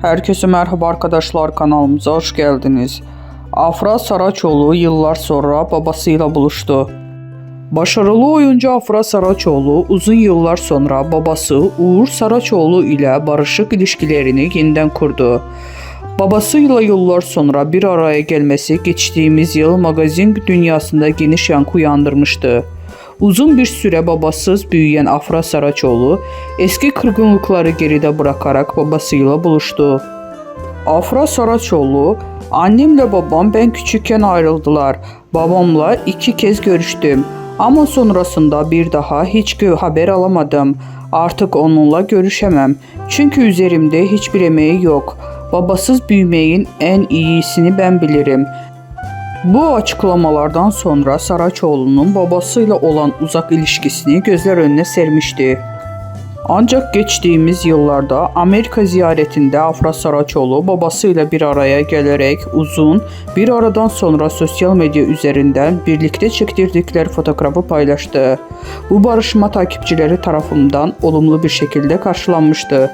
Herkese merhaba arkadaşlar, kanalımıza hoş geldiniz. Afra Saraçoğlu yıllar sonra babasıyla buluştu. Başarılı oyuncu Afra Saraçoğlu uzun yıllar sonra babası Uğur Saraçoğlu ile barışık ilişkilerini yeniden kurdu. Babasıyla yıllar sonra bir araya gelmesi geçtiğimiz yıl magazin dünyasında geniş yankı uyandırmıştı. Uzun bir süre babasız büyüyen Afra Saraçoğlu eski kırgınlıkları geride bırakarak babasıyla buluştu. Afra Saraçoğlu, "Annemle babam ben küçükken ayrıldılar. Babamla 2 kez görüştüm ama sonrasında bir daha hiç haber alamadım. Artık onunla görüşemem çünkü üzerimde hiçbir emeği yok. Babasız büyümeyin en iyisini ben bilirim." Bu açıklamalardan sonra Saraçoğlu'nun babasıyla olan uzak ilişkisini gözler önüne sermişti. Ancak geçtiğimiz yıllarda Amerika ziyaretinde Afra Saraçoğlu babasıyla bir araya gelerek uzun bir aradan sonra sosyal medya üzerinden birlikte çektirdikleri fotoğrafı paylaştı. Bu barışma takipçileri tarafından olumlu bir şekilde karşılanmıştı.